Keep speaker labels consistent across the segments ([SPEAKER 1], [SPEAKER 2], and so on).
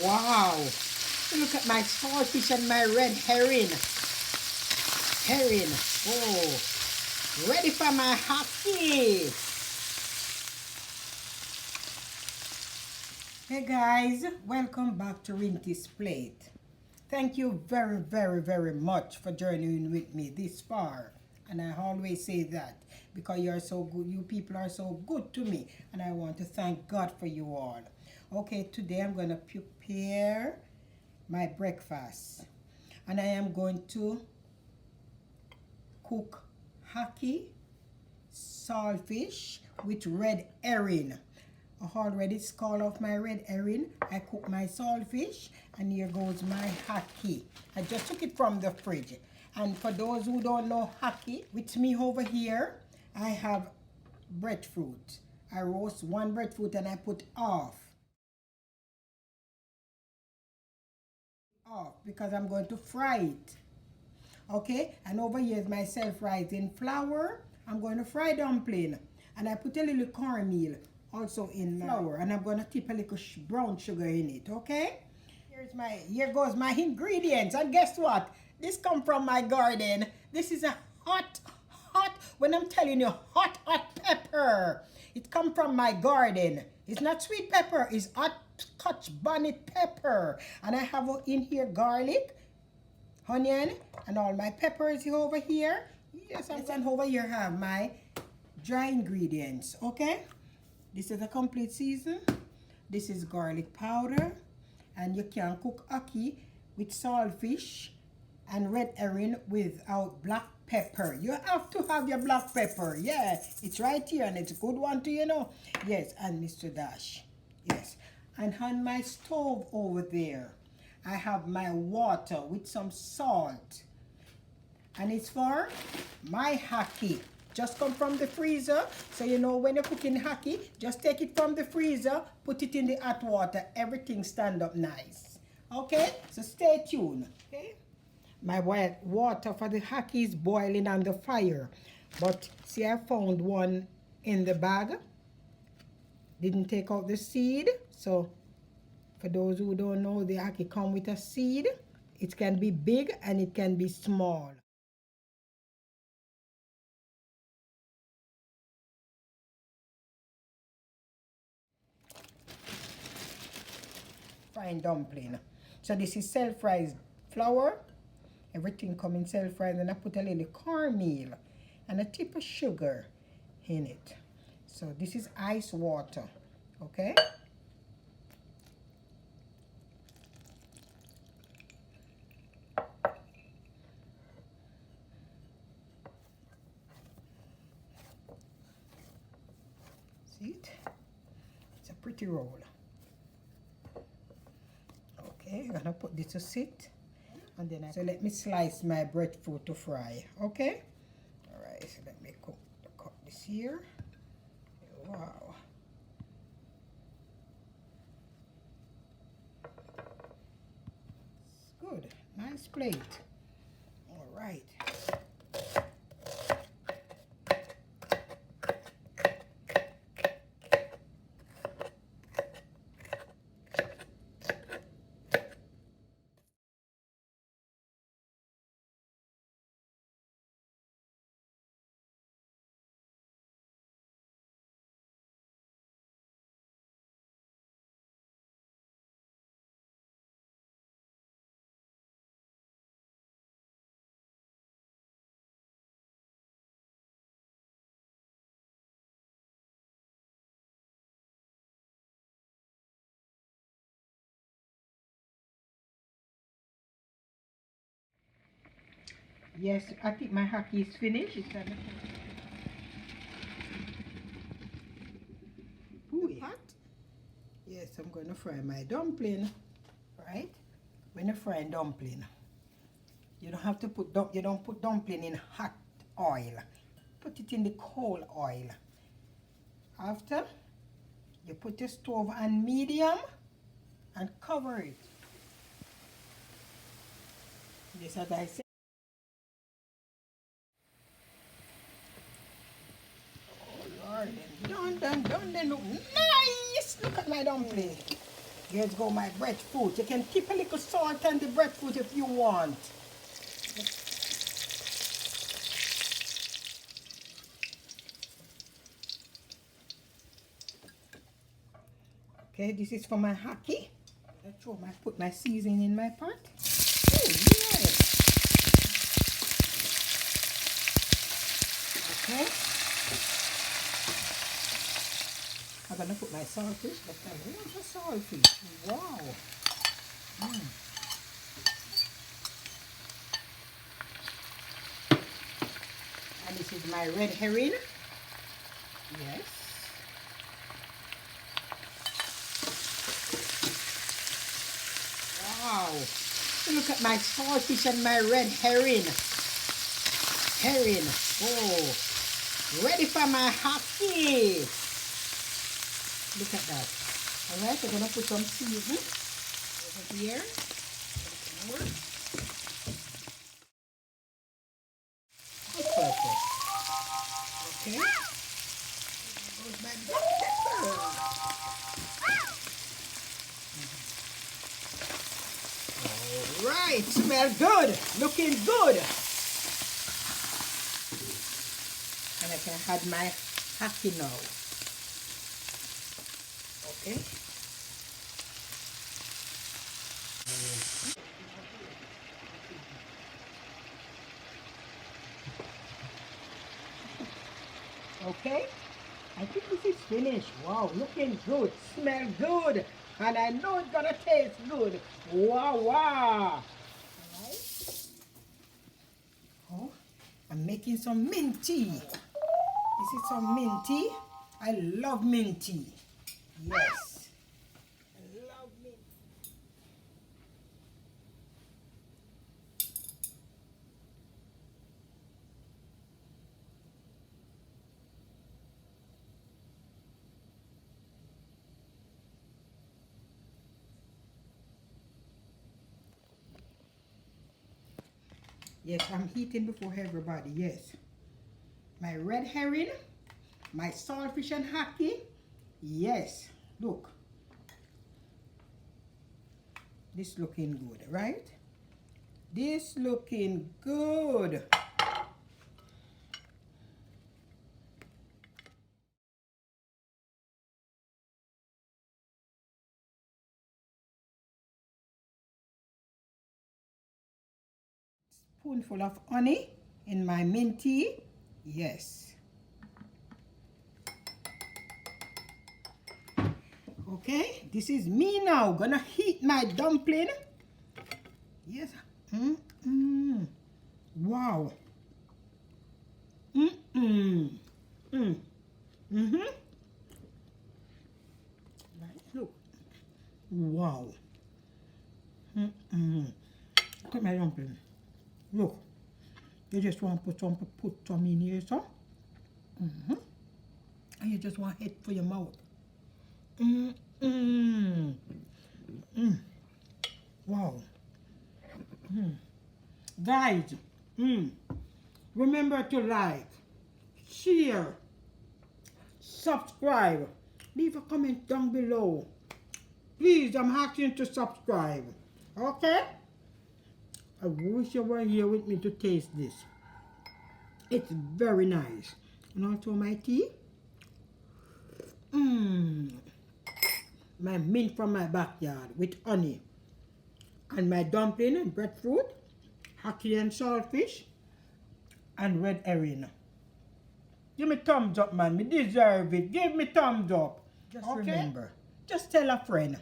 [SPEAKER 1] Wow! Look at my saltfish and my red herring. Oh, ready for my hockey. Hey guys, welcome back to Rinty's Plate. Thank you very much for journeying with me this far. And I always say that because you're so good, you people are so good to me. And I want to thank God for you all. Okay, today I'm going to prepare my breakfast. And I am going to cook hockey, saltfish with red herring. I already scald off my red herring. I cook my saltfish, and here goes my hockey. I just took it from the fridge. And for those who don't know hockey, with me over here, I have breadfruit. I roast one breadfruit and I put off because I'm going to fry it. Okay, and over here is my self-rising flour. I'm going to fry dumpling, and I put a little cornmeal also in flour, and I'm going to tip a little brown sugar in it. Okay, here goes my ingredients, and guess what? This come from my garden. This is a hot, when I'm telling you, hot pepper. It come from my garden. It's not sweet pepper, it's hot Scotch bonnet pepper. And I have in here garlic, onion, and all my peppers over here. Yes, and over here have my dry ingredients. Okay, this is a complete season. This is garlic powder, and you can cook ackee with saltfish and red herring without black pepper. You have to have your black pepper. Yeah, it's right here, and it's a good one to Yes, and Mr. Dash. Yes, and on my stove over there, I have my water with some salt, and it's for my hockey. Just come from the freezer, so when you're cooking hockey, just take it from the freezer, put it in the hot water, everything stand up nice. Okay, so stay tuned. Okay, my water for the hockey is boiling on the fire, but see, I found one in the bag, didn't take out the seed. So for those who don't know, the ackee come with a seed. It can be big and it can be small. Frying dumpling. So this is self-raised flour. Everything come in self-raised, and I put a little cornmeal and a tip of sugar in it. So this is ice water. Okay. See it? It's a pretty roll. Okay, I'm gonna put this to sit, and then so let me slice my breadfruit to fry. Okay. All right. So let me cut this here. Wow. It's good. Nice plate. All right. Yes, I think my hockey is finished. It's at the pot. Yes, I'm going to fry my dumpling. Right? When you fry dumpling, you don't have to you don't put dumpling in hot oil. Put it in the cold oil. After, you put your stove on medium and cover it. Just as I said. Oh Lord, done, they look nice. Look at my dumpling. Here's go my breadfruit. You can keep a little salt on the breadfruit if you want. Okay, this is for my hockey. Let's show my put my seasoning in my pot. Oh yes. Okay. I'm gonna put my saltfish, but I want the saltfish. Wow. And this is my red herring. Yes. Wow. Look at my saltfish and my red herring. Oh. Ready for my hockey. Look at that. Alright, we're gonna put some seasoning over here. More. That's perfect. Okay. Goes my black pepper. Alright, smell good. Looking good. And I can add my hockey now. Okay. Okay. I think this is finished. Wow, looking good. Smell good. And I know it's gonna taste good. Wow, wow. Alright. Oh, I'm making some mint tea. This is some mint tea. I love mint tea. Yes. I love mint. Yes, I'm heating before everybody. Yes. My red herring, my saltfish and hockey. Yes. Look. This looking good, right? This looking good. Spoonful of honey in my mint tea. Yes. Okay, this is me now. Gonna heat my dumpling. Yes. Wow. Right, look. Wow. Look at my dumpling. Look. You just want to put some in here, so. And you just want it for your mouth. Wow. Guys, remember to like, share, subscribe, leave a comment down below. Please, I'm asking to subscribe. Okay? I wish you were here with me to taste this. It's very nice. And also my tea. My mint from my backyard with honey. And my dumpling and breadfruit, hockey and saltfish, and red herring. Give me thumbs up, man. Me deserve it. Give me thumbs up. Just remember, just tell a friend.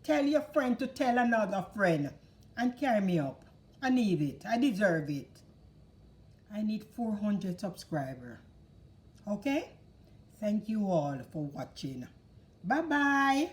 [SPEAKER 1] Tell your friend to tell another friend. And carry me up. I need it. I deserve it. I need 400 subscribers. Okay? Thank you all for watching. Bye-bye.